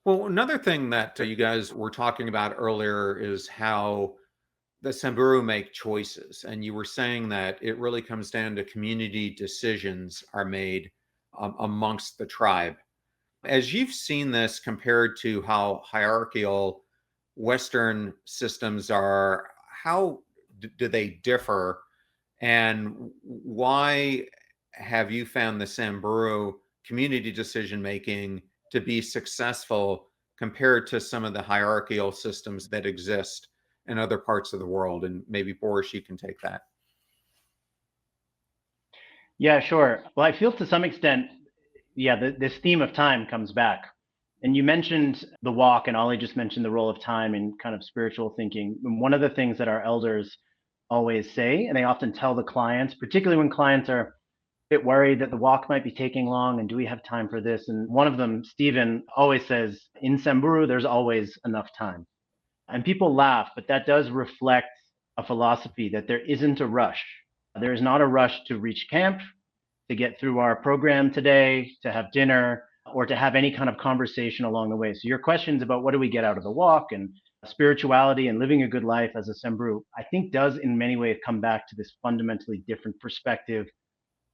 Well, another thing that you guys were talking about earlier is how the Samburu make choices. And you were saying that it really comes down to community decisions are made amongst the tribe. As you've seen this compared to how hierarchical Western systems are, how do they differ? And why have you found the Samburu community decision making to be successful compared to some of the hierarchical systems that exist in other parts of the world? And maybe Boris, you can take that. Yeah, sure. Well, I feel to some extent, yeah, this theme of time comes back. And you mentioned the walk, and Ollie just mentioned the role of time in kind of spiritual thinking. And one of the things that our elders always say, and they often tell the clients, particularly when clients are a bit worried that the walk might be taking long and do we have time for this? And one of them, Stephen, always says, in Samburu, there's always enough time. And people laugh, but that does reflect a philosophy that there isn't a rush. There is not a rush to reach camp, to get through our program today, to have dinner, or to have any kind of conversation along the way. So your questions about what do we get out of the walk and spirituality and living a good life as a Samburu, I think does in many ways come back to this fundamentally different perspective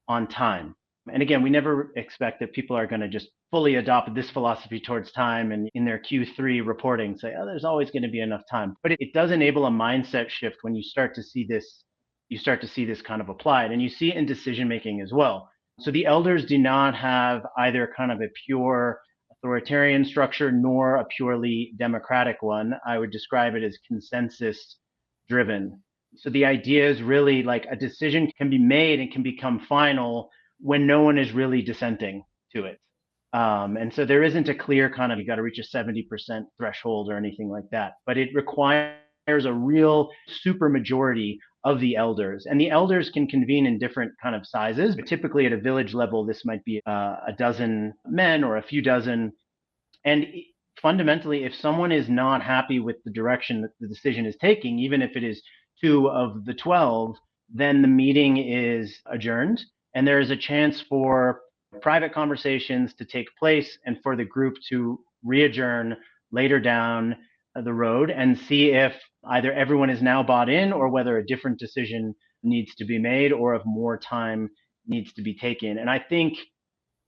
on time. And again, we never expect that people are going to just fully adopt this philosophy towards time and in their Q3 reporting say, oh, there's always going to be enough time. But it does enable a mindset shift when you start to see this, kind of applied, and you see it in decision making as well. So the elders do not have either kind of a pure authoritarian structure nor a purely democratic one. I would describe it as consensus driven. So the idea is really like a decision can be made and can become final when no one is really dissenting to it. And so there isn't a clear kind of, you got to reach a 70% threshold or anything like that, but it requires a real super majority of the elders. And the elders can convene in different kind of sizes, but typically at a village level, this might be a dozen men or a few dozen. And fundamentally, if someone is not happy with the direction that the decision is taking, even if it is two of the 12, then the meeting is adjourned and there is a chance for private conversations to take place and for the group to re-adjourn later down the road and see if either everyone is now bought in or whether a different decision needs to be made or if more time needs to be taken. And I think,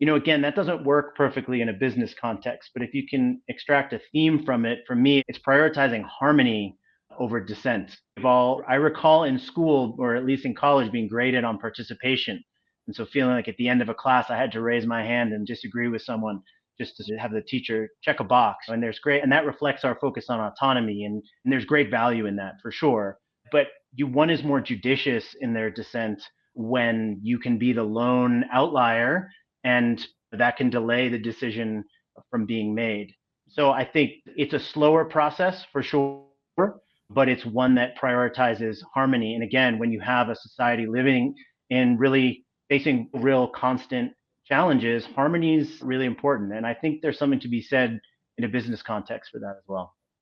again, that doesn't work perfectly in a business context, but if you can extract a theme from it, for me, it's prioritizing harmony over dissent. I recall in school, or at least in college, being graded on participation. And so feeling like at the end of a class, I had to raise my hand and disagree with someone just to have the teacher check a box. And and that reflects our focus on autonomy. And there's great value in that for sure. But one is more judicious in their dissent when you can be the lone outlier and that can delay the decision from being made. So I think it's a slower process for sure, but it's one that prioritizes harmony. And again, when you have a society living in really facing real constant challenges, harmony is really important. And I think there's something to be said in a business context for that as well.